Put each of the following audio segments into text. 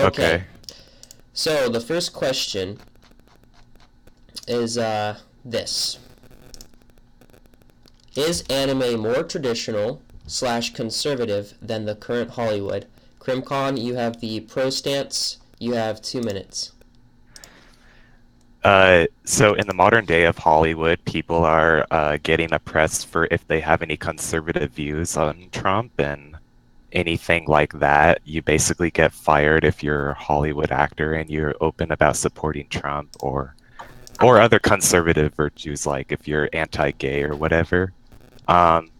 Okay. Okay. So the first question is this. Is anime more traditional slash conservative than the current Hollywood? Crimcon, you have the pro stance. You have 2 minutes. So in the modern day of Hollywood, people are getting oppressed for if they have any conservative views on Trump and anything like that. You basically get fired if you're a Hollywood actor and you're open about supporting Trump or other conservative virtues like if you're anti-gay or whatever. Um,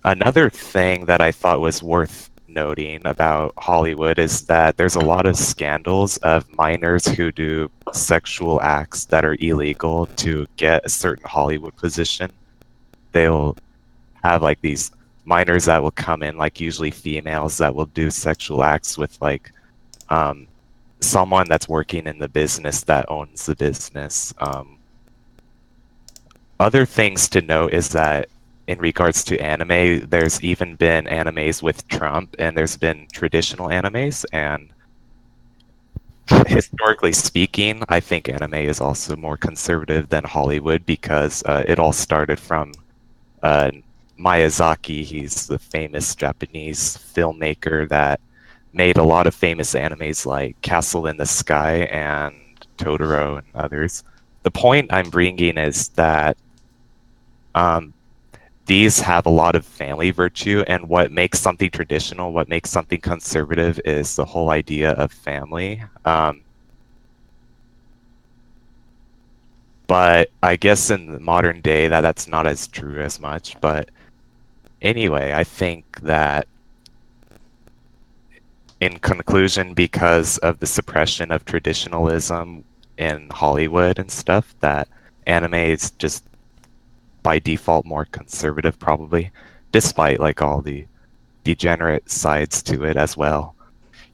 Another thing that I thought was worth noting about Hollywood is that there's a lot of scandals of minors who do sexual acts that are illegal to get a certain Hollywood position. They'll have like these minors that will come in, like usually females that will do sexual acts with like um, someone that's working in the business that owns the business. Other things to note is that in regards to anime, there's even been animes with Trump, and there's been traditional animes. And historically speaking, I think anime is also more conservative than Hollywood because it all started from uh, Miyazaki. He's the famous Japanese filmmaker that made a lot of famous animes like Castle in the Sky and Totoro and others. The point I'm bringing is that um, these have a lot of family virtue, and what makes something traditional, what makes something conservative is the whole idea of family. But I guess in the modern day that's not as true as much. But anyway, I think that in conclusion, because of the suppression of traditionalism in Hollywood and stuff, that anime is just by default more conservative probably, despite like all the degenerate sides to it as well.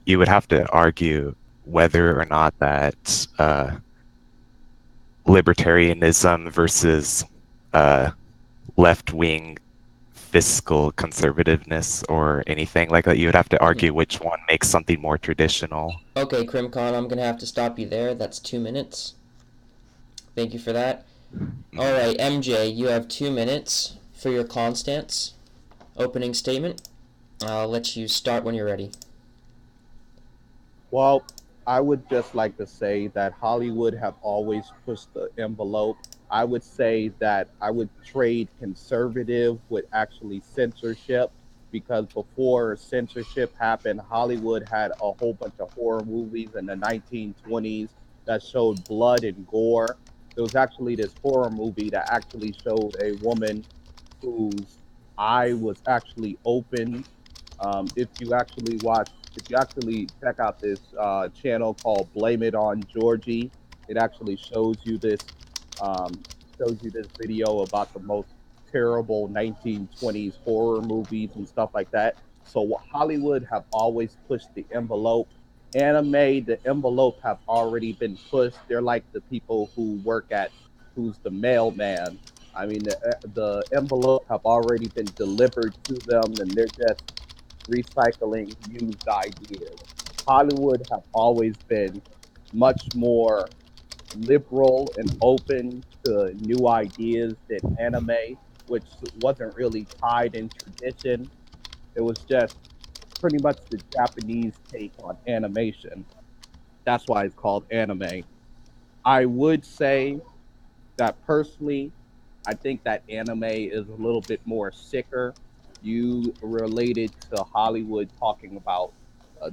You would have to argue whether or not that libertarianism versus uh, left wing fiscal conservativeness or anything like that. You would have to argue which one makes something more traditional. Okay, Crimcon, I'm gonna have to stop you there. That's 2 minutes. Thank you for that. All Mhm. right, MJ, you have 2 minutes for your Constance opening statement. I'll let you start when you're ready. Well, I would just like to say that Hollywood have always pushed the envelope. I would say that I would trade conservative with actually censorship because before censorship happened, Hollywood had a whole bunch of horror movies in the 1920s that showed blood and gore. There was actually this horror movie that actually showed a woman whose eye was actually open. If you actually check out this channel called Blame It on Georgie, it actually um, shows you this video about the most terrible 1920s horror movies and stuff like that. So Hollywood have always pushed the envelope. Anime, the envelope have already been pushed. They're like the people who work at who's the mailman. I mean, the envelope have already been delivered to them, and they're just recycling used ideas. Hollywood have always been much more liberal and open to new ideas than anime, which wasn't really tied in tradition. It was just pretty much the Japanese take on animation. That's why it's called anime. I would say that personally, I think that anime is a little bit more sicker. You related to Hollywood talking about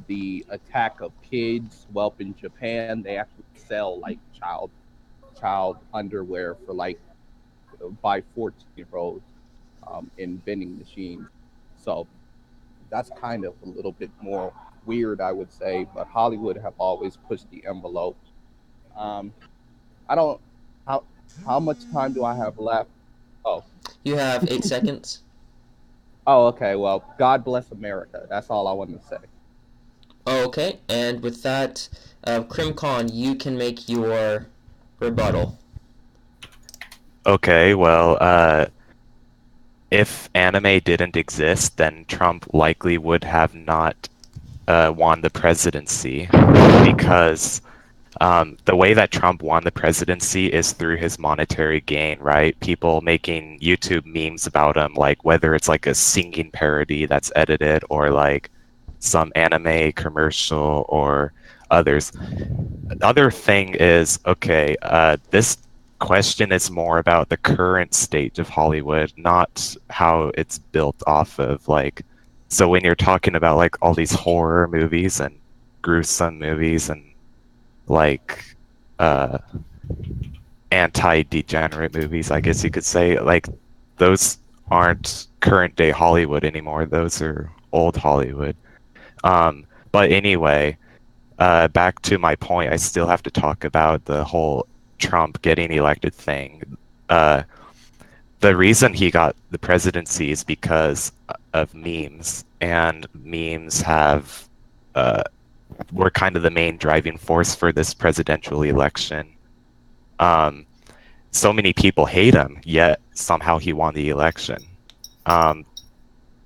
the attack of kids. Well, in Japan, they actually sell like child underwear for like by 14-year-olds in vending machines. So that's kind of a little bit more weird, I would say. But Hollywood have always pushed the envelope. Um, I don't how how much time do I have left? Oh, You have 8 seconds. oh, okay. Well, God bless America. That's all I want to say. Okay, and with that, Crimcon, you can make your rebuttal. Okay, well, if anime didn't exist, then Trump likely would have not won the presidency because the way that Trump won the presidency is through his monetary gain, right? People making YouTube memes about him, like whether it's like a singing parody that's edited or like some anime commercial or others. The other thing is, okay, this question is more about the current state of Hollywood, not how it's built off of. Like, so when you're talking about like all these horror movies and gruesome movies and like uh anti-degenerate movies, I guess you could say, like those aren't current day Hollywood anymore. Those are old Hollywood. But anyway, back to my point, I still have to talk about the whole Trump getting elected thing. Uh, the reason he got the presidency is because of memes, and memes have were kind of the main driving force for this presidential election. Um, so many people hate him, yet somehow he won the election. Um,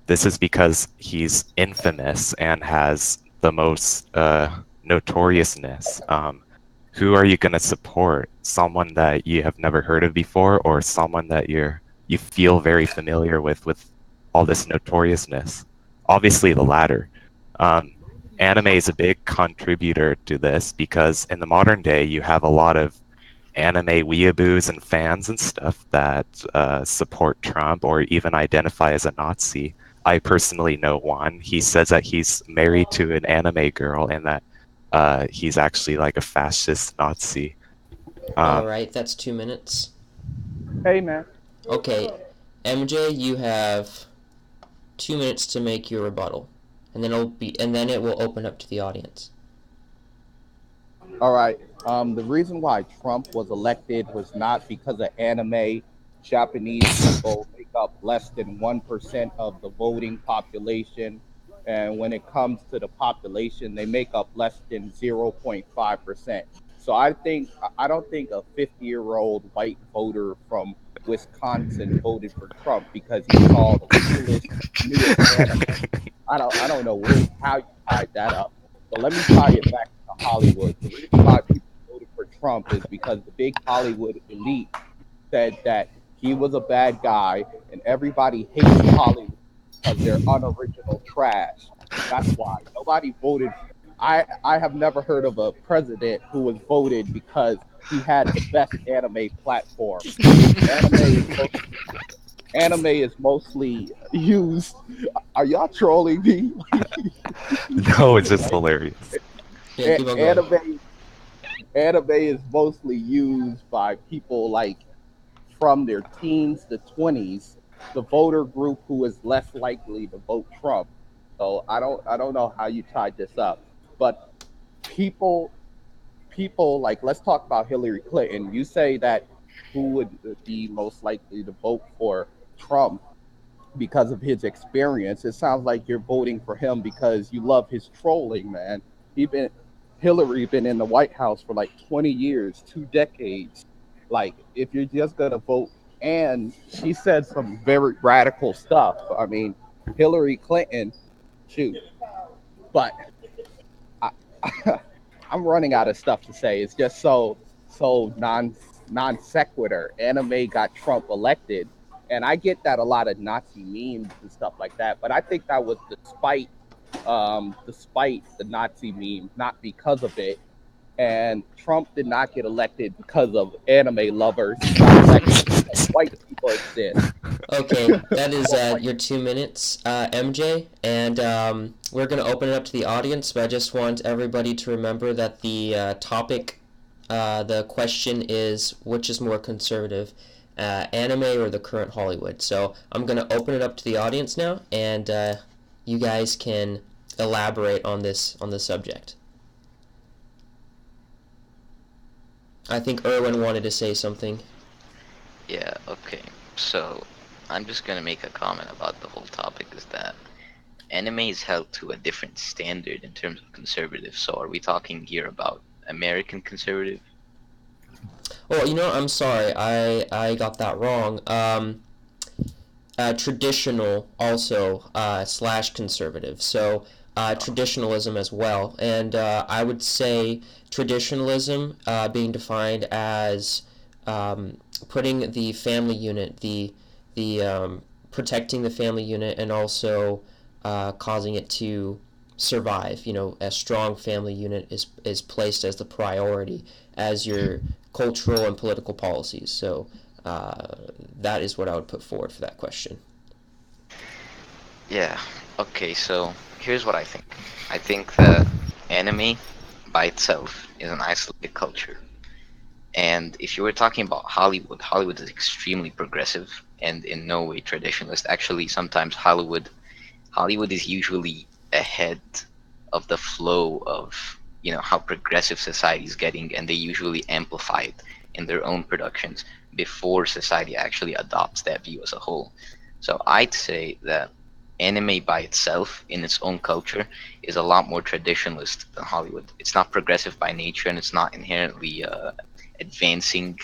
this is because he's infamous and has the most notoriousness. Who are you going to support? Someone that you have never heard of before, or someone that you feel very familiar with all this notoriousness? Obviously, the latter. Um, Anime is a big contributor to this because in the modern day, you have a lot of anime weeaboos and fans and stuff that support Trump or even identify as a Nazi. I personally know one. He says that he's married to an anime girl and that he's actually like a fascist Nazi. All right, that's 2 minutes. Hey, man. Okay, MJ, you have 2 minutes to make your rebuttal, and then it will open up to the audience. All right. The reason why Trump was elected was not because of anime. Japanese people make up less than 1% of the voting population. And when it comes to the population, they make up less than 0.5%. So I don't think a 50-year-old white voter from Wisconsin voted for Trump because he saw the coolest, newest anime. I don't know how you tied that up. But let me tie it back to Hollywood. The reason why people voted for Trump is because the big Hollywood elite said that he was a bad guy and everybody hates Hollywood because they're unoriginal trash. That's why nobody voted. I have never heard of a president who was voted because he had the best anime platform. Anime is mostly used. Are y'all trolling me? No, it's just hilarious. Yeah, keep on going. Anime is mostly used by people like from their teens to 20s, the voter group who is less likely to vote Trump. So I don't know how you tied this up, but people like, let's talk about Hillary Clinton. You say that who would be most likely to vote for Trump because of his experience. It sounds like you're voting for him because you love his trolling, man. He been Hillary been in the White House for like 20 years, 2 decades. Like, if you're just gonna vote, and she said some very radical stuff. I mean, Hillary Clinton, shoot, but I, I'm running out of stuff to say. It's just so non sequitur. Anime got Trump elected, and I get that a lot of Nazi memes and stuff like that. But I think that was despite the Nazi memes, not because of it. And Trump did not get elected because of anime lovers. He got elected because white people exist. Okay, that is your 2 minutes, MJ, and we're going to open it up to the audience, but I just want everybody to remember that the topic, the question is, which is more conservative, anime or the current Hollywood? So I'm going to open it up to the audience now, and you guys can elaborate on this subject. I think Erwin wanted to say something. Yeah, okay. So, I'm just gonna make a comment about the whole topic is that anime is held to a different standard in terms of conservative. So, are we talking here about American conservative? Oh, I'm sorry, I got that wrong. Traditional also / conservative. So traditionalism as well. And I would say traditionalism being defined as putting the family unit, the protecting the family unit, and also causing it to survive. You know, a strong family unit is placed as the priority as your cultural and political policies. So that is what I would put forward for that question. Yeah. Okay, so here's what I think. I think that anime by itself is an isolated culture. And if you were talking about Hollywood, Hollywood is extremely progressive and in no way traditionalist. Actually, sometimes Hollywood is usually ahead of the flow of, how progressive society is getting, and they usually amplify it in their own productions before society actually adopts that view as a whole. So I'd say that anime by itself in its own culture is a lot more traditionalist than Hollywood. It's not progressive by nature, and it's not inherently advancing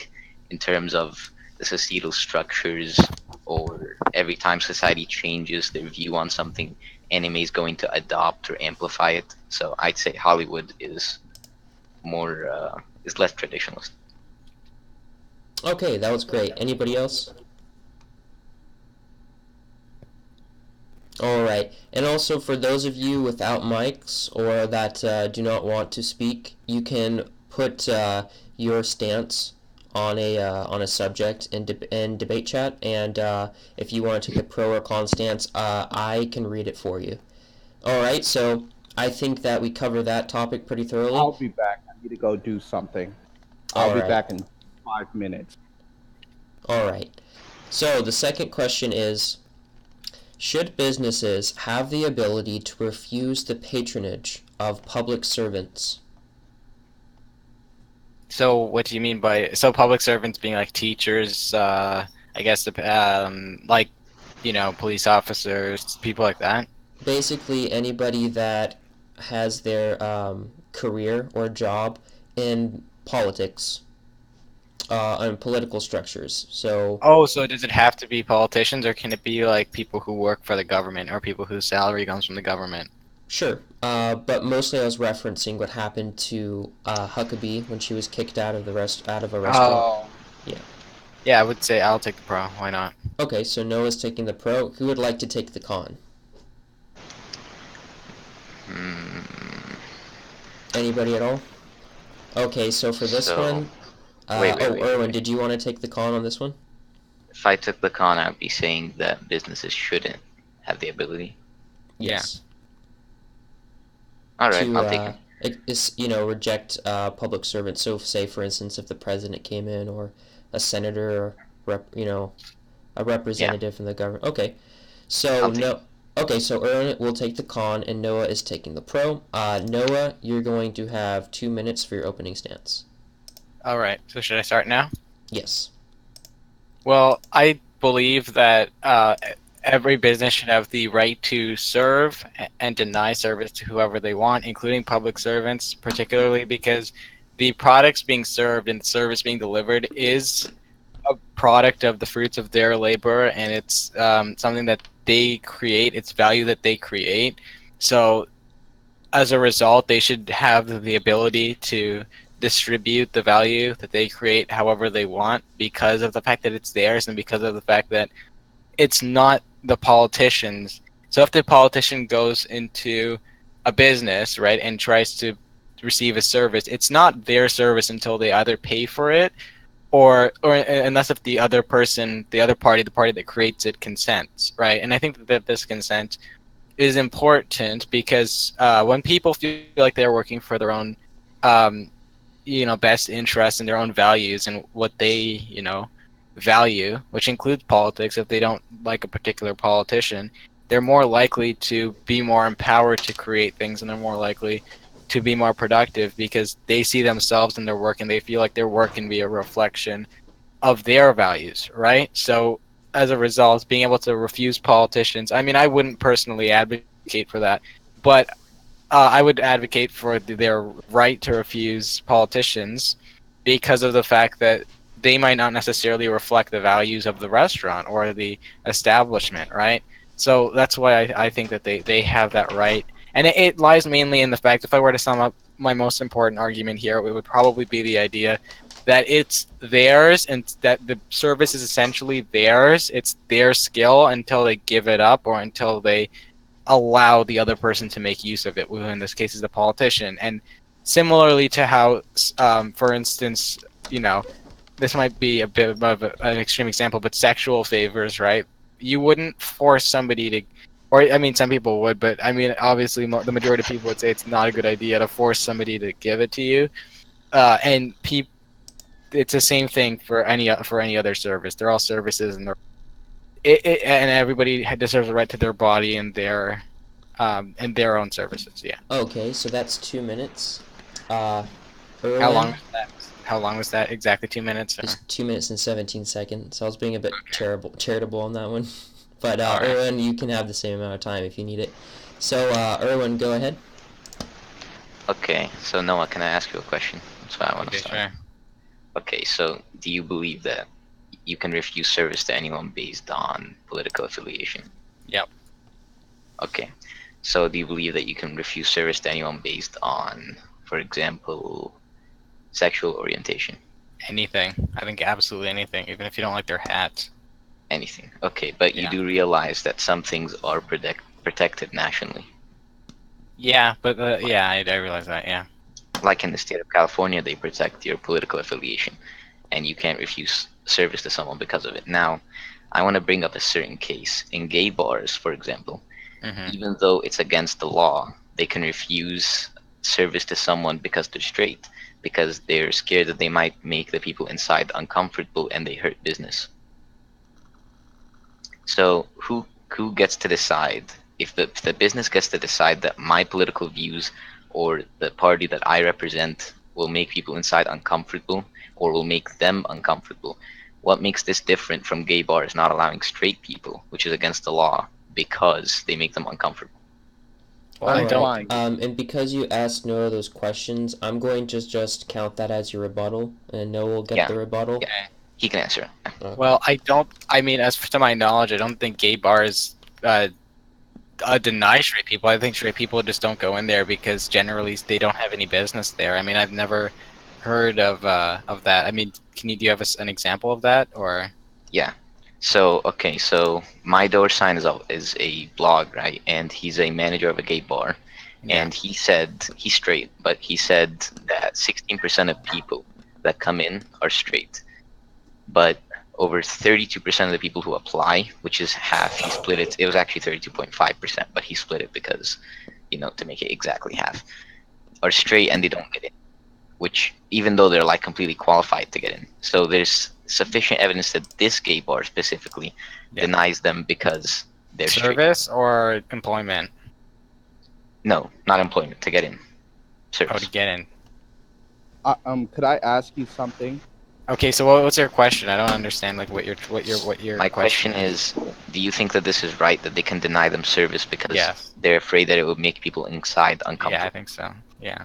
in terms of the societal structures, or every time society changes their view on something, anime is going to adopt or amplify it. So I'd say Hollywood is less traditionalist. Okay, that was great. Anybody else? All right. And also, for those of you without mics or that do not want to speak, you can put your stance on a subject in debate chat, and if you want to take a pro or con stance, I can read it for you. All right. So I think that we cover that topic pretty thoroughly. I'll be back. I need to go do something. I'll All be right. back in 5 minutes. All right. So the second question is, should businesses have the ability to refuse the patronage of public servants? So what do you mean by public servants being like teachers? I guess like police officers, people like that. Basically, anybody that has their career or job in politics and political structures. So, Oh, so does it have to be politicians, or can it be like people who work for the government, or people whose salary comes from the government? sure. But mostly I was referencing what happened to Huckabee when she was kicked out of a restaurant. Oh. Yeah. Yeah, I would say I'll take the pro. Why not? Okay, so Noah's taking the pro. Who would like to take the con? Anybody at all? Okay, so for this So, one, wait, Erwin, wait. did you want to take the con on this one? If I took the con, I'd be saying that businesses shouldn't have the ability. Yes. All right, To I'll take it. reject public servants. So, say for instance, if the president came in, or a senator, or a representative from the government. Okay, so I'll take no. Okay, so Erwin will take the con, and Noah is taking the pro. Noah, you're going to have 2 minutes for your opening stance. All right. So should I start now? Yes. Well, I believe that every business should have the right to serve and deny service to whoever they want, including public servants, particularly because the products being served and the service being delivered is a product of the fruits of their labor, and it's something that they create, it's value that they create. So as a result, they should have the ability to distribute the value that they create however they want, because of the fact that it's theirs and because of the fact that it's not the politicians. So if the politician goes into a business, right, and tries to receive a service, it's not their service until they either pay for it, or unless if the other person, the other party, the party that creates it, consents, right? And I think that this consent is important because when people feel like they're working for their own best interests and their own values and what they value, which includes politics, if they don't like a particular politician, they're more likely to be more empowered to create things, and they're more likely to be more productive because they see themselves in their work and they feel like their work can be a reflection of their values, right? So as a result, being able to refuse politicians, I mean, I wouldn't personally advocate for that, but I would advocate for their right to refuse politicians because of the fact that they might not necessarily reflect the values of the restaurant or the establishment, right? So that's why I think that they have that right. And it lies mainly in the fact, if I were to sum up my most important argument here, it would probably be the idea that it's theirs and that the service is essentially theirs. It's their skill until they give it up or until they allow the other person to make use of it, who in this case is the politician. And similarly to how, for instance, this might be a bit of an extreme example, but sexual favors, right? You wouldn't force somebody to, or I mean, some people would, but I mean, obviously, the majority of people would say it's not a good idea to force somebody to give it to you. And it's the same thing for any other service. They're all services, and and everybody deserves a right to their body and their own services. Yeah. Okay, so that's 2 minutes. How Erwin, long was that? How long was that? Exactly 2 minutes. Or? it's 2 minutes and 17 seconds. I was being a bit charitable on that one. But All right. Erwin, you can have the same amount of time if you need it. So Erwin, go ahead. Okay, so Noah, can I ask you a question? That's why I want to Okay, start. sure. Okay, so do you believe that you can refuse service to anyone based on political affiliation? Yep. Okay, so do you believe that you can refuse service to anyone based on, for example, sexual orientation? Anything. I think absolutely anything, even if you don't like their hats. Anything. Okay, but you Yeah. do realize that some things are protected nationally. Yeah, but yeah, I realize that. Yeah. Like in the state of California, they protect your political affiliation, and you can't refuse service to someone because of it. Now, I want to bring up a certain case. In gay bars, for example, Mm-hmm. even though it's against the law, they can refuse service to someone because they're straight, because they're scared that they might make the people inside uncomfortable and they hurt business. So who gets to decide if the business gets to decide that my political views or the party that I represent will make people inside uncomfortable or will make them uncomfortable? What makes this different from gay bars not allowing straight people, which is against the law, because they make them uncomfortable? Well, I I'm don't. fine. And because you asked Noah those questions, I'm going to just count that as your rebuttal, and Noah will get Yeah. the rebuttal. Yeah. He can answer. Okay. Well, I don't. I mean, as to my knowledge, I don't think gay bars deny straight people. I think straight people just don't go in there because generally they don't have any business there. I mean, I've never heard of that. I mean, do you have an example of that or? Yeah. So okay, so my door sign is a blog, right? And he's a manager of a gay bar, Yeah. and he said he's straight, but he said that 16% of people that come in are straight, but over 32% of the people who apply, which is half, he split it. It was actually 32.5%, but he split it because, to make it exactly half, are straight and they don't get in, which even though they're like completely qualified to get in. So there's sufficient evidence that this gay bar specifically Yeah. denies them because they're straight. Service or employment? No, not employment, to get in. Oh, Service. to get in. Could I ask you something? Okay, so what's your question? I don't understand like what your My question is, do you think that this is right, that they can deny them service because Yes. they're afraid that it would make people inside uncomfortable? Yeah, I think so. Yeah.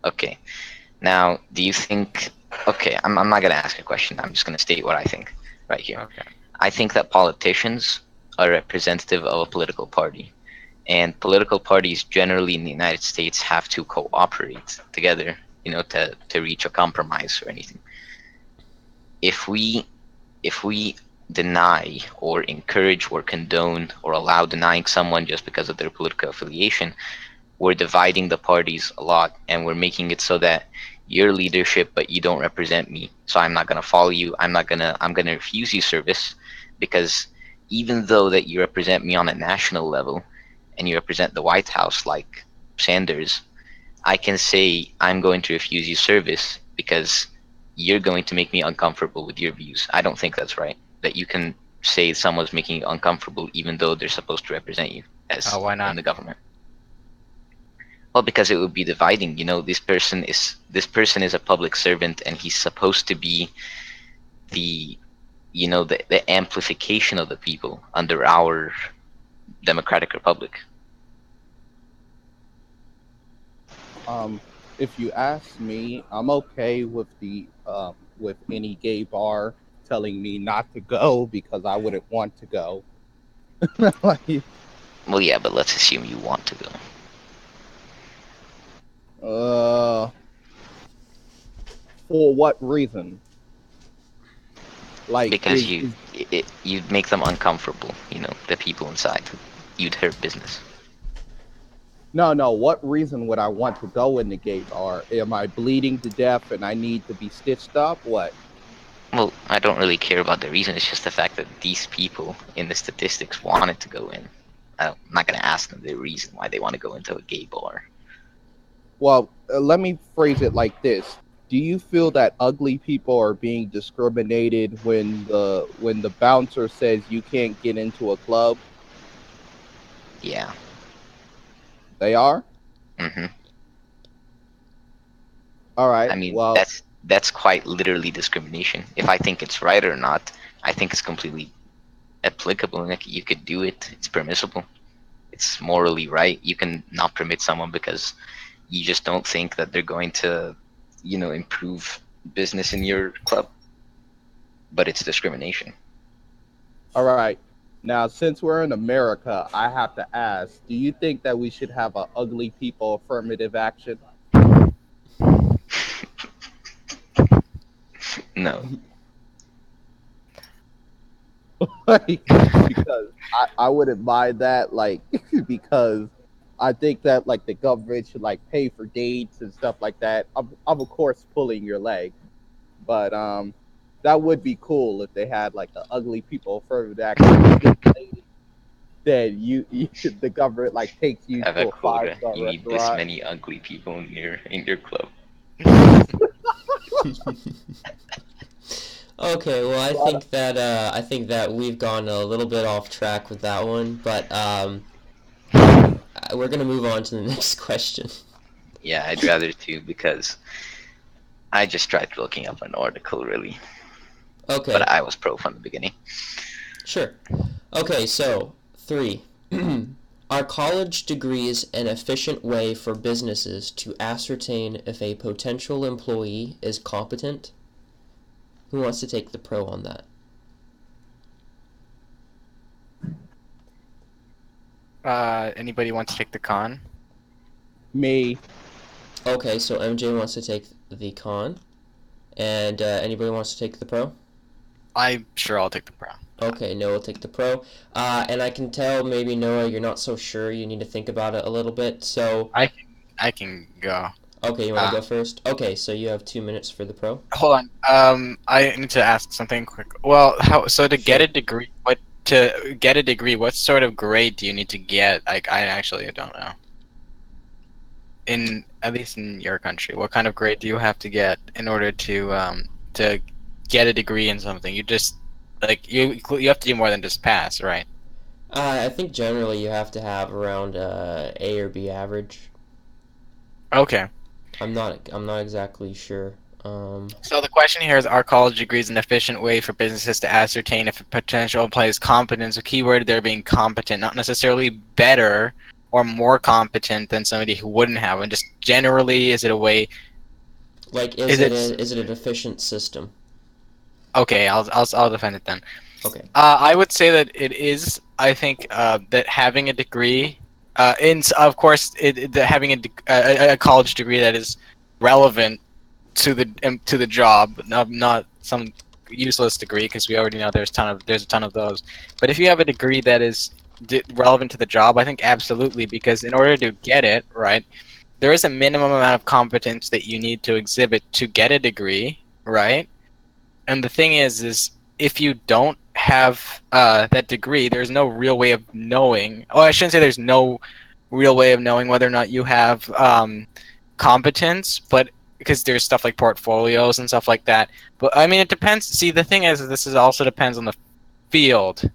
Okay. Now, do you think... Okay, I'm not going to ask a question. I'm just going to state what I think right here. Okay. I think that politicians are representative of a political party. And political parties generally in the United States have to cooperate together, to reach a compromise or anything. If we deny or encourage or condone or allow denying someone just because of their political affiliation, we're dividing the parties a lot, and we're making it so that you're leadership but you don't represent me, so I'm not going to follow you. I'm going to refuse you service, because even though that you represent me on a national level and you represent the White House like Sanders, I can say I'm going to refuse you service because you're going to make me uncomfortable with your views. I don't think that's right, that you can say someone's making you uncomfortable even though they're supposed to represent you as Why not? in the government. Well, because it would be dividing. This person is a public servant, and he's supposed to be the the amplification of the people under our democratic republic. If you ask me, I'm okay with with any gay bar telling me not to go because I wouldn't want to go. Like, Well, yeah, but let's assume you want to go. For what reason? Like, Because you'd make them uncomfortable. You know, the people inside. You'd hurt business. no. What reason would I want to go in the gay bar? Am I bleeding to death and I need to be stitched up? What? Well, I don't really care about the reason. It's just the fact that these people in the statistics wanted to go in. I'm not going to ask them the reason why they want to go into a gay bar. Well, let me phrase it like this. Do you feel that ugly people are being discriminated when the bouncer says you can't get into a club? Yeah. They are? Hmm. All right. I mean, Well, that's quite literally discrimination. If I think it's right or not, I think it's completely applicable. Like, you could do it. It's permissible. It's morally right. You can not permit someone because you just don't think that they're going to, improve business in your club. But it's discrimination. all right. Now, since we're in America, I have to ask, do you think that we should have a ugly people affirmative action? No. Like, because I wouldn't mind that, like, because I think that like the government should like pay for dates and stuff like that. I'm of course pulling your leg, but that would be cool if they had like the ugly people affirmative action. Then the government like takes you Have to a a 5 quota. star You need this restaurant. many ugly people in your club. Okay, well, I think that we've gone a little bit off track with that one, but we're gonna move on to the next question. Yeah, I'd rather too, because I just tried looking up an article really, Okay, but I was pro from the beginning. sure. Okay, so 3. Are college degrees an efficient way for businesses to ascertain if a potential employee is competent? Who wants to take the pro on that? Anybody wants to take the con? Me, Okay, so MJ wants to take the con, and anybody wants to take the pro? I'm sure I'll take the pro. Okay, Noah will take the pro. And I can tell maybe Noah, you're not so sure. You need to think about it a little bit. So, I can go. okay, you want to go first? Okay, so you have 2 minutes for the pro. Hold on. I need to ask something quick. Well, to get Sure. a degree, what sort of grade do you need to get? Like, I actually don't know. At least in your country, what kind of grade do you have to get in order to get a degree in something? You just like you have to do more than just pass, right? I think generally you have to have around A or B average. Okay. I'm not exactly sure. So the question here is: are college degrees an efficient way for businesses to ascertain if a potential employee is competent? So keyword there being competent, not necessarily better or more competent than somebody who wouldn't have one. Just generally, is it a way? Like, Is it is it an efficient system? okay? I'll defend it then. Okay. I would say that it is. I think that having a degree, of course, having a college degree that is relevant to the job, not some useless degree, because we already know there's a ton of those. But if you have a degree that is relevant to the job, I think absolutely, because in order to get it right, there is a minimum amount of competence that you need to exhibit to get a degree, right? And the thing is if you don't have that degree, there's no real way of knowing. Oh, I shouldn't say there's no real way of knowing whether or not you have competence, but because there's stuff like portfolios and stuff like that. But I mean, it depends. See, the thing is, also depends on the field,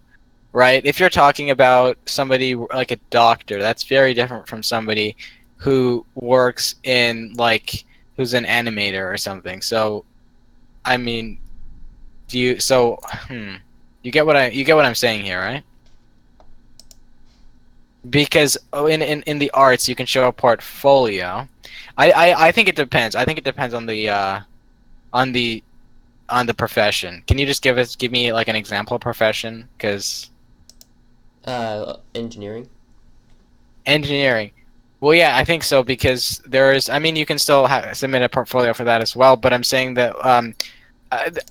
right? If you're talking about somebody like a doctor, that's very different from somebody who works in who's an animator or something. So, I mean, do you so you get what I'm saying here, right? Because in the arts you can show a portfolio. I think it depends. I think it depends on on the on the profession. Can you just give me like an example of profession? Because Engineering. engineering. Well, yeah, I think so because there's. I mean, you can still submit a portfolio for that as well. But I'm saying that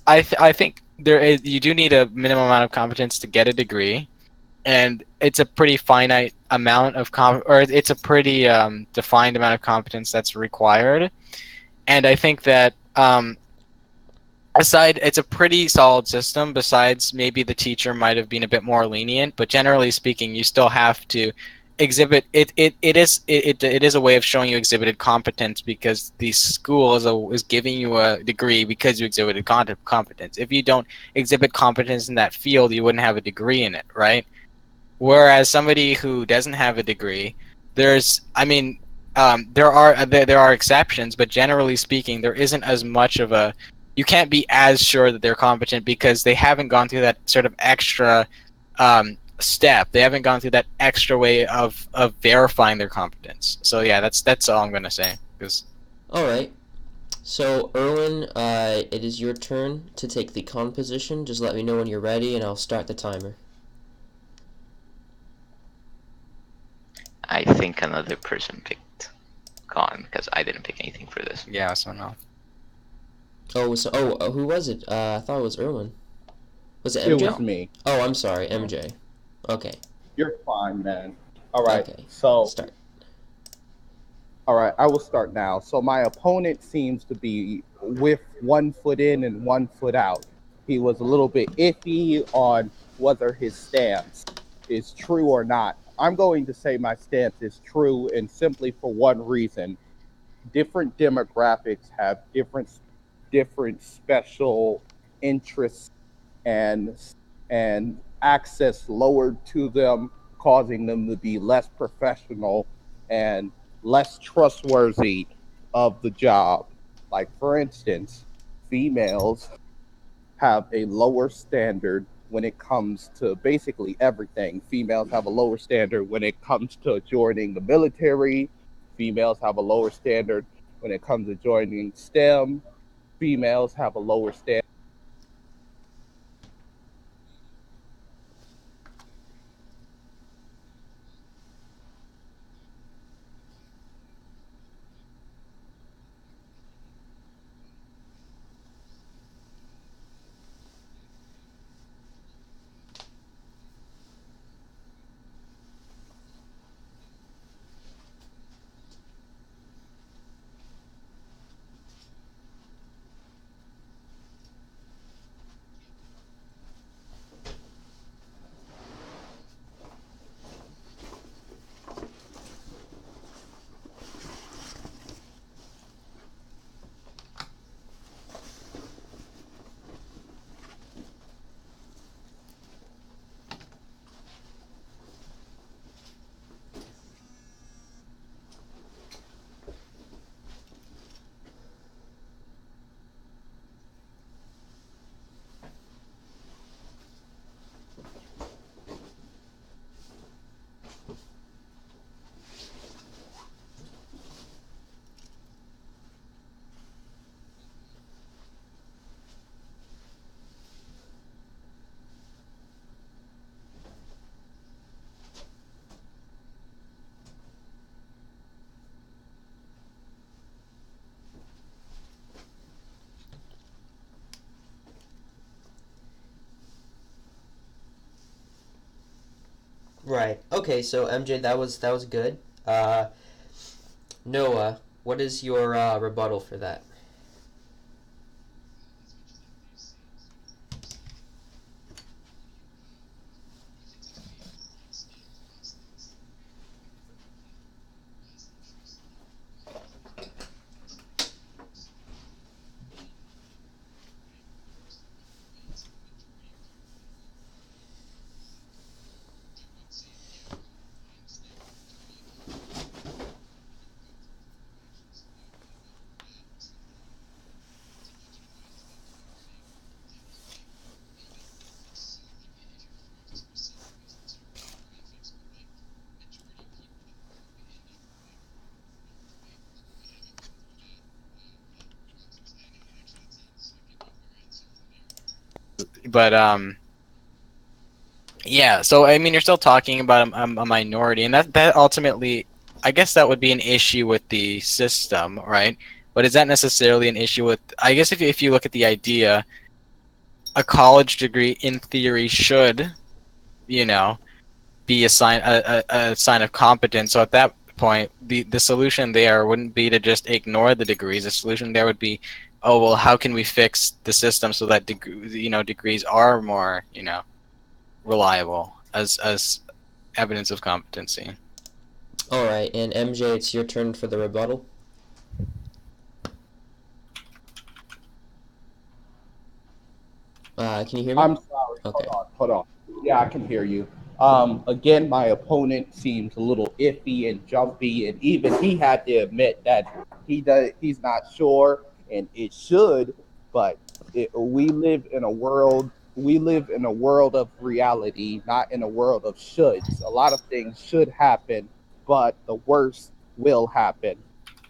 I think you do need a minimum amount of competence to get a degree, and it's a pretty finite amount of or it's a pretty defined amount of competence that's required. And I think that aside, it's a pretty solid system. Besides, maybe the teacher might have been a bit more lenient, but generally speaking, you still have to exhibit it is a way of showing you exhibited competence because the school is giving you a degree because you exhibited competence. If you don't exhibit competence in that field, you wouldn't have a degree in it, right? Whereas somebody who doesn't have a degree, there's, I mean, there are exceptions, but generally speaking, there isn't as much of a. You can't be as sure that they're competent because they haven't gone through that sort of extra step. They haven't gone through that extra way of verifying their competence. So yeah, that's all I'm gonna say. Because All right. So, Erwin, it is your turn to take the con position. Just let me know when you're ready, and I'll start the timer. I think another person picked con because I didn't pick anything for this. yeah, so no. Who was it? I thought it was Erwin. Was it It MJ? was me. Oh, I'm sorry, MJ. Okay. You're fine, man. All right. Okay. So, Start. all right, I will start now. So my opponent seems to be with 1 foot in and 1 foot out. He was a little bit iffy on whether his stance is true or not. I'm going to say my stance is true, and simply for one reason. Different demographics have different special interests and access lowered to them, causing them to be less professional and less trustworthy of the job. Like, for instance, females have a lower standard when it comes to basically everything. Females have a lower standard when it comes to joining the military. Females have a lower standard when it comes to joining STEM. Females have a lower standard. Right. Okay. So MJ, that was good. Noah, what is your rebuttal for that? But yeah. So I mean, you're still talking about a minority, and that ultimately, I guess that would be an issue with the system, right? But is that necessarily an issue with? I guess if you look at the idea, a college degree in theory should, you know, be a sign of competence. So at that point, the solution there wouldn't be to just ignore the degrees. The solution there would be, oh well, how can we fix the system so that degrees are more reliable as evidence of competency. All right, and MJ, it's your turn for the rebuttal. Can you hear me? I'm sorry. Okay. Hold on. Yeah, I can hear you. Again, my opponent seems a little iffy and jumpy, and even he had to admit that he's not sure, and it should. But we live in a world. We live in a world of reality, not in a world of shoulds. A lot of things should happen, but the worst will happen.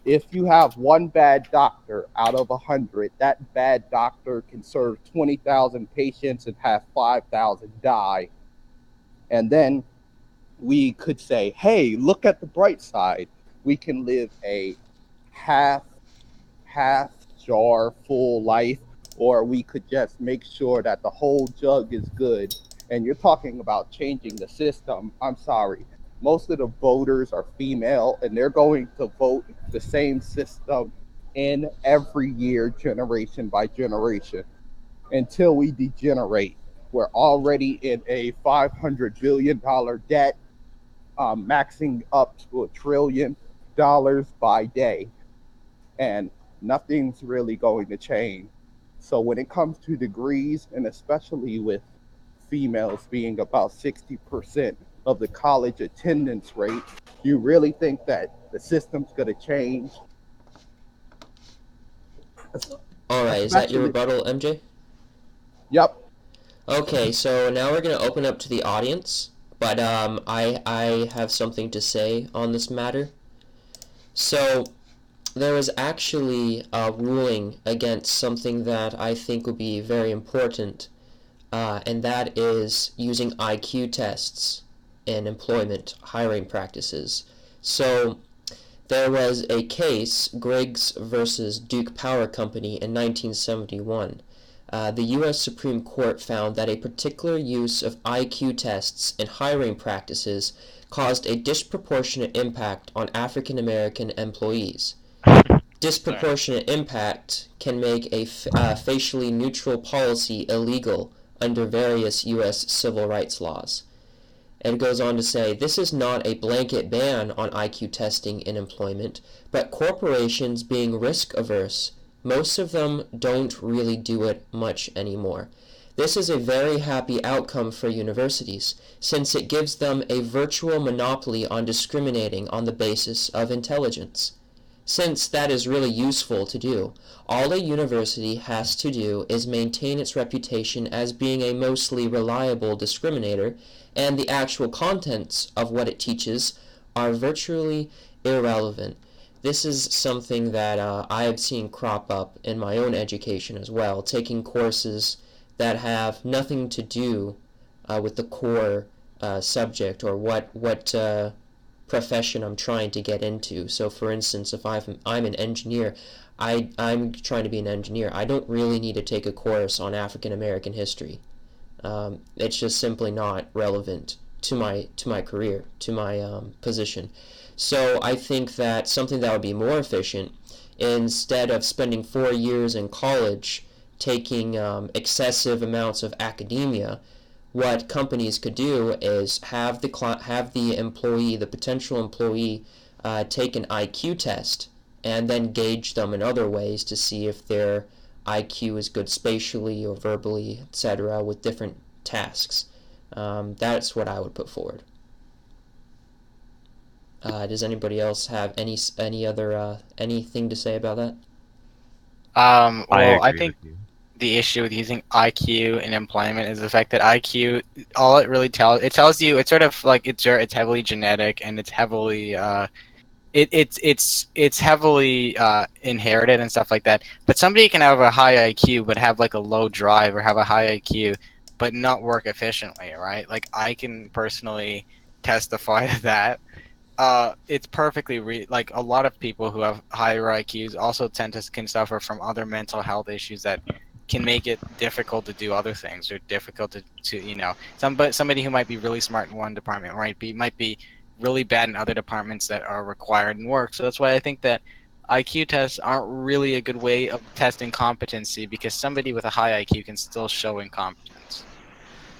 If you have one bad doctor out of 100, that bad doctor can serve 20,000 patients and have 5,000 die. And then we could say, hey, look at the bright side. We can live a half half jar full life, or we could just make sure that the whole jug is good. And you're talking about changing the system. I'm sorry. Most of the voters are female, and they're going to vote the same system in every year, generation by generation, until we degenerate. We're already in a $500 billion debt, maxing up to $1 trillion by day, and nothing's really going to change. So when it comes to degrees, and especially with females being about 60% of the college attendance rate, you really think that the system's going to change? All right, is that your Especially, rebuttal, MJ? yep. Okay, so now we're going to open up to the audience, but I have something to say on this matter. So there was actually a ruling against something that I think would be very important, and that is using IQ tests in employment hiring practices. So there was a case, Griggs versus Duke Power Company in 1971. The U.S. Supreme Court found that a particular use of IQ tests in hiring practices caused a disproportionate impact on African American employees. Disproportionate impact can make a facially neutral policy illegal under various U.S. civil rights laws. And it goes on to say, this is not a blanket ban on IQ testing in employment, but corporations being risk-averse, most of them don't really do it much anymore. This is a very happy outcome for universities, since it gives them a virtual monopoly on discriminating on the basis of intelligence. Since that is really useful to do, all a university has to do is maintain its reputation as being a mostly reliable discriminator, and the actual contents of what it teaches are virtually irrelevant. This is something that I have seen crop up in my own education as well, taking courses that have nothing to do with the core subject or what profession I'm trying to get into. So for instance, if I'm an engineer, I'm trying to be an engineer. I don't really need to take a course on African American history. It's just simply not relevant to my career, to my position. So I think that something that would be more efficient, instead of spending 4 years in college taking excessive amounts of academia, what companies could do is have the employee, the potential employee, take an IQ test and then gauge them in other ways to see if their IQ is good spatially or verbally, etc., with different tasks. That's what I would put forward. Does anybody else have any other anything to say about that? I Well, I agree think with you. the issue with using IQ in employment is the fact that IQ, all it really tells you, it's sort of like it's heavily genetic and it's heavily it's heavily inherited and stuff like that. But somebody can have a high IQ but have like a low drive, or have a high IQ but not work efficiently, right? Like I can personally testify to that. it's perfectly like a lot of people who have higher IQs also can suffer from other mental health issues that can make it difficult to do other things or difficult to somebody who might be really smart in one department might be really bad in other departments that are required in work. So that's why I think that IQ tests aren't really a good way of testing competency, because somebody with a high IQ can still show incompetence.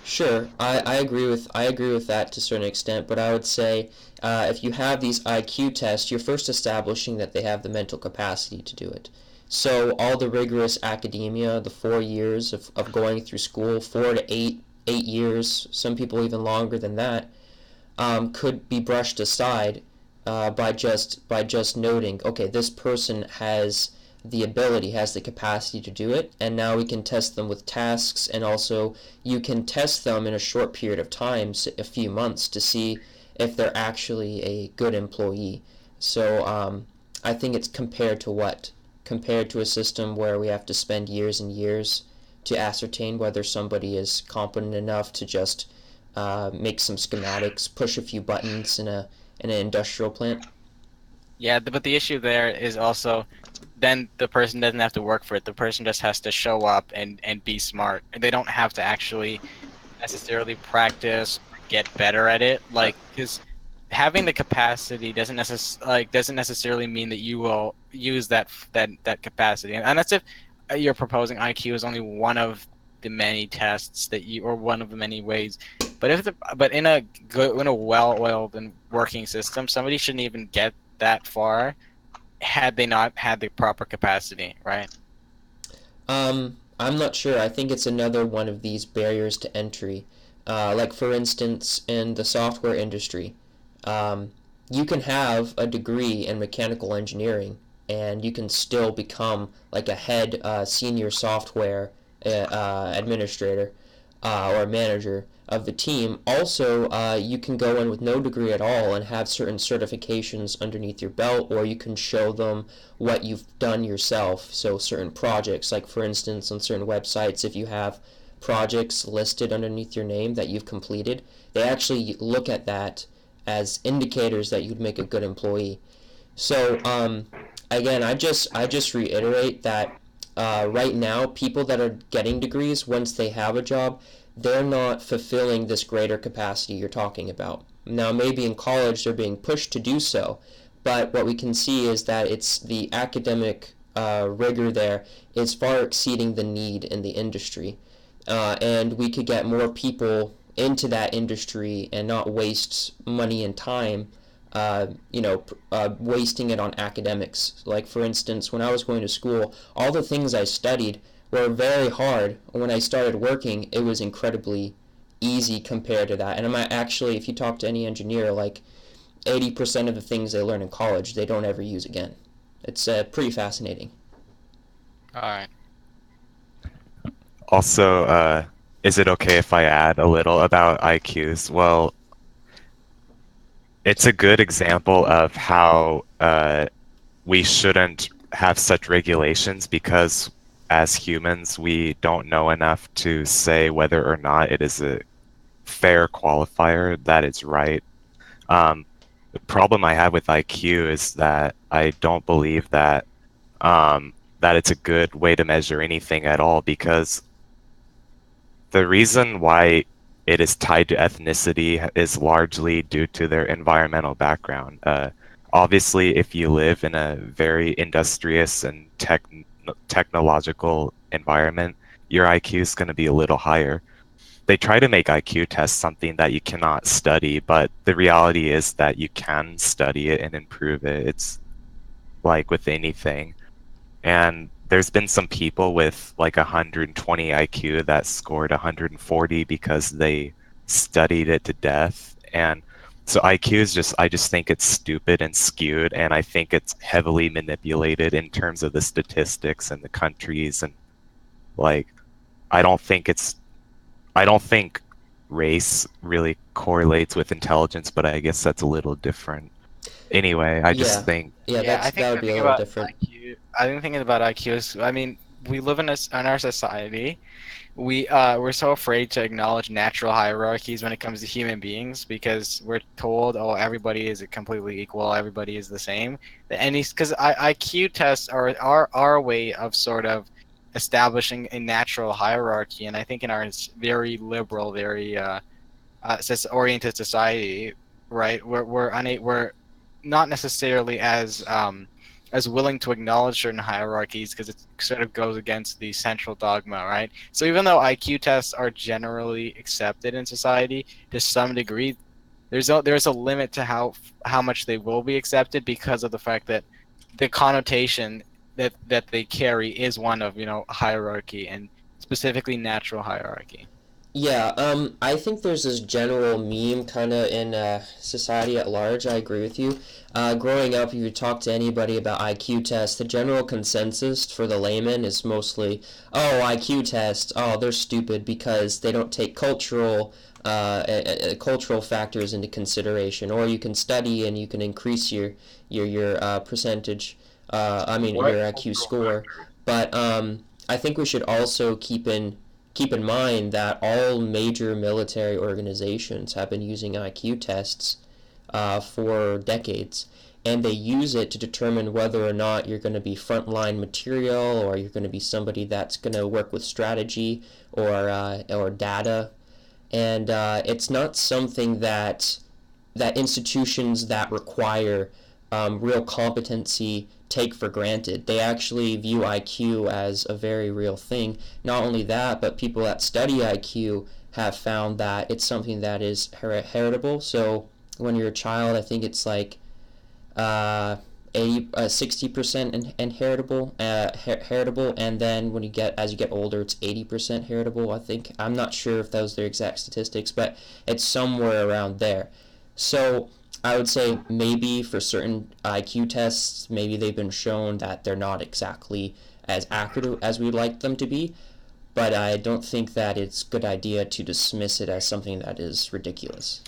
Sure, I agree with that to a certain extent, but I would say if you have these IQ tests, you're first establishing that they have the mental capacity to do it. So all the rigorous academia, the 4 years of going through school, 4 to 8 years, some people even longer than that, could be brushed aside by just noting, okay, this person has the ability, has the capacity to do it, and now we can test them with tasks, and also you can test them in a short period of time, a few months, to see if they're actually a good employee. So I think it's compared to what? Compared to a system where we have to spend years and years to ascertain whether somebody is competent enough to just make some schematics, push a few buttons in an industrial plant. Yeah, but the issue there is also then the person doesn't have to work for it. The person just has to show up and be smart. And they don't have to actually necessarily practice, get better at it. Like, because having the capacity doesn't necessarily mean that you will use that capacity. And that's if you're proposing IQ is only one of the many tests that you, or one of the many ways. But in a well-oiled and working system, somebody shouldn't even get that far had they not had the proper capacity, right? I'm not sure. I think it's another one of these barriers to entry. Like, for instance, in the software industry, um, you can have a degree in mechanical engineering and you can still become like a head senior software administrator or manager of the team. Also, you can go in with no degree at all and have certain certifications underneath your belt, or you can show them what you've done yourself. So certain projects, like for instance on certain websites, if you have projects listed underneath your name that you've completed, they actually look at that as indicators that you'd make a good employee. So again, I just reiterate that right now, people that are getting degrees, once they have a job, they're not fulfilling this greater capacity you're talking about. Now, maybe in college they're being pushed to do so, but what we can see is that it's the academic rigor there is far exceeding the need in the industry, and we could get more people into that industry and not waste money and time wasting it on academics. Like, for instance, when I was going to school, all the things I studied were very hard. When I started working, it was incredibly easy compared to that. And I might actually, if you talk to any engineer, like 80% of the things they learn in college, they don't ever use again. It's pretty fascinating. All right. Also, is it okay if I add a little about IQs? Well, it's a good example of how we shouldn't have such regulations, because as humans, we don't know enough to say whether or not it is a fair qualifier that it's right. The problem I have with IQ is that I don't believe that it's a good way to measure anything at all, because the reason why it is tied to ethnicity is largely due to their environmental background. Obviously, if you live in a very industrious and technological environment, your IQ is going to be a little higher. They try to make IQ tests something that you cannot study, but the reality is that you can study it and improve it. It's like with anything. And there's been some people with like 120 IQ that scored 140 because they studied it to death. And so IQ is I just think it's stupid and skewed, and I think it's heavily manipulated in terms of the statistics and the countries. And like, I don't think race really correlates with intelligence, but I guess that's a little different. Anyway, I just Yeah, think yeah, Yeah, I that think would the be a thing little about different. IQ, I think thinking about IQ is, I mean, we live in our society. We're so afraid to acknowledge natural hierarchies when it comes to human beings because we're told, oh, everybody is completely equal, everybody is the same. And because IQ tests are a way of sort of establishing a natural hierarchy, and I think in our very liberal, very oriented society, right, we're not necessarily as willing to acknowledge certain hierarchies because it sort of goes against the central dogma, right? So even though IQ tests are generally accepted in society to some degree, there's a limit to how much they will be accepted because of the fact that the connotation that they carry is one of hierarchy and specifically natural hierarchy. Yeah, I think there's this general meme kind of in society at large. I agree with you. Growing up, if you talk to anybody about IQ tests, the general consensus for the layman is mostly, oh, IQ tests, oh, they're stupid because they don't take cultural factors into consideration. Or you can study and you can increase your percentage. Your IQ score. But I think we should also keep in mind that all major military organizations have been using IQ tests for decades, and they use it to determine whether or not you're going to be frontline material or you're going to be somebody that's going to work with strategy or data. And it's not something that institutions that require real competency take for granted. They actually view IQ as a very real thing. Not only that, but people that study IQ have found that it's something that is heritable. So when you're a child, I think it's like 60% inheritable, heritable, and then as you get older, it's 80% heritable. I think I'm not sure if those are the exact statistics, but it's somewhere around there. So I would say maybe for certain IQ tests, maybe they've been shown that they're not exactly as accurate as we'd like them to be, but I don't think that it's a good idea to dismiss it as something that is ridiculous.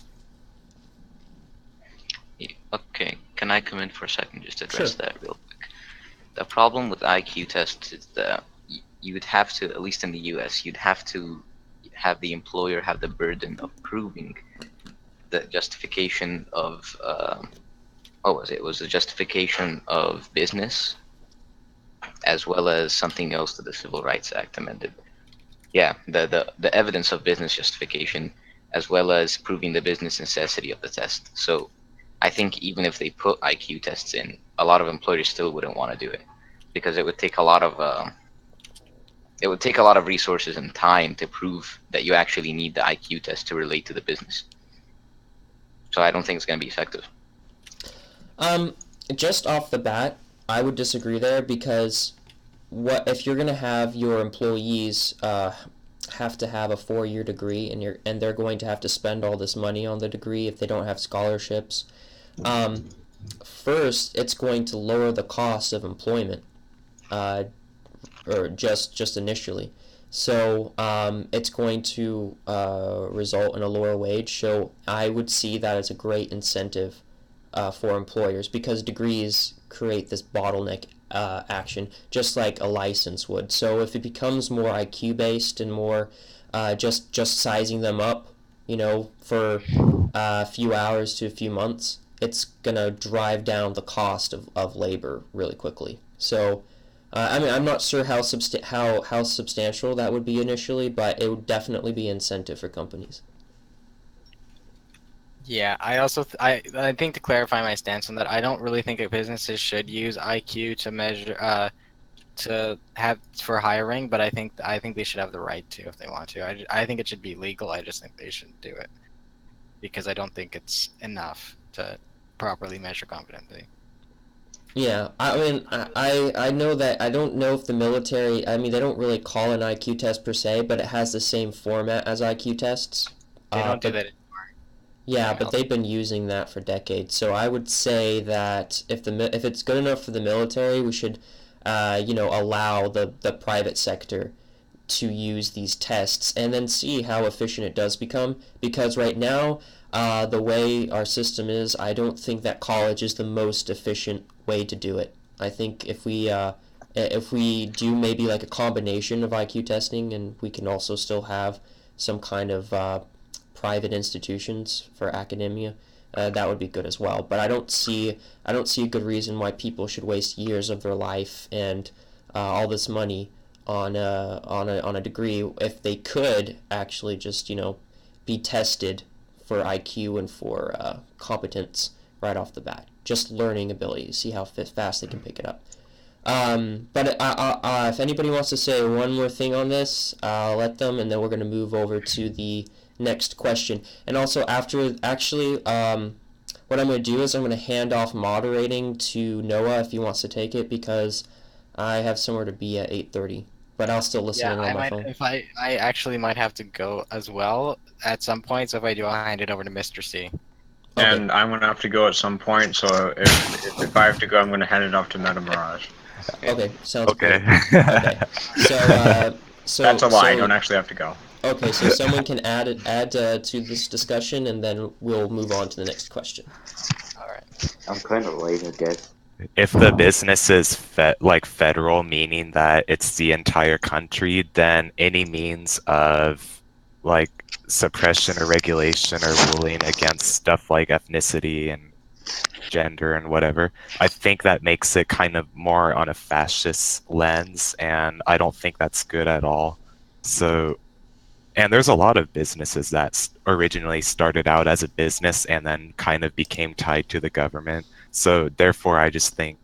Okay, can I come in for a second just to address Sure. that real quick? The problem with IQ tests is that you would have to, at least in the US, you'd have to have the employer have the burden of proving the justification of what was it? It was the justification of business as well as something else that the Civil Rights Act amended. Yeah, the evidence of business justification as well as proving the business necessity of the test. So I think even if they put IQ tests in, a lot of employers still wouldn't want to do it because it would take a lot of resources and time to prove that you actually need the IQ test to relate to the business. So I don't think it's going to be effective. Just off the bat, I would disagree there because what if you're gonna have your employees have to have a 4-year degree and they're going to have to spend all this money on the degree if they don't have scholarships. First, it's going to lower the cost of employment, or just initially. So it's going to result in a lower wage. So I would see that as a great incentive for employers because degrees create this bottleneck action, just like a license would. So if it becomes more IQ based and more just sizing them up, for a few hours to a few months, it's gonna drive down the cost of labor really quickly. So I'm not sure how substantial that would be initially, but it would definitely be incentive for companies. Yeah, I also I think to clarify my stance on that, I don't really think that businesses should use IQ to measure to have for hiring, but I think they should have the right to if they want to. I think it should be legal. I just think they shouldn't do it because I don't think it's enough to properly measure competency. Yeah, I mean, I know that I don't know if the military. I mean, they don't really call an IQ test per se, but it has the same format as IQ tests. They don't do But that. yeah, Anything but else? they've been using that for decades. So I would say that if it's good enough for the military, we should, allow the private sector to use these tests and then see how efficient it does become. Because right now, the way our system is, I don't think that college is the most efficient way to do it. I think if we if we do maybe like a combination of IQ testing, and we can also still have some kind of private institutions for academia, that would be good as well. But I don't see a good reason why people should waste years of their life and all this money on a degree if they could actually just be tested for IQ and for competence right off the bat, just learning ability, see how fast they can pick it up. But if anybody wants to say one more thing on this, I'll let them, and then we're going to move over to the next question. And also, actually, what I'm going to do is I'm going to hand off moderating to Noah if he wants to take it, because I have somewhere to be at 8:30. But I'll still listen in on my phone. If I actually might have to go as well at some point, so if I do, I'll hand it over to Mr. C. Okay. And I'm gonna have to go at some point, so if I have to go, I'm gonna hand it off to Meta Mirage. Okay, sounds Okay. good. Okay. So That's a lie. I don't actually have to go. Okay, so someone can add to this discussion, and then we'll move on to the next question. All right. I'm kind of late, I guess. If the business is federal, meaning that it's the entire country, then any means of like suppression or regulation or ruling against stuff like ethnicity and gender and whatever, I think that makes it kind of more on a fascist lens, and I don't think that's good at all. So, and there's a lot of businesses that originally started out as a business and then kind of became tied to the government. So therefore, I just think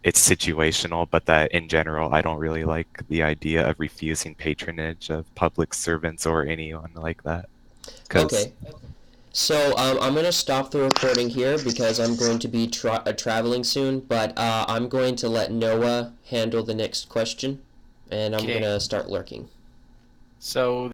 it's situational, but that in general, I don't really like the idea of refusing patronage of public servants or anyone like that. Okay. So I'm going to stop the recording here because I'm going to be traveling soon, but I'm going to let Noah handle the next question, and I'm going to start lurking. So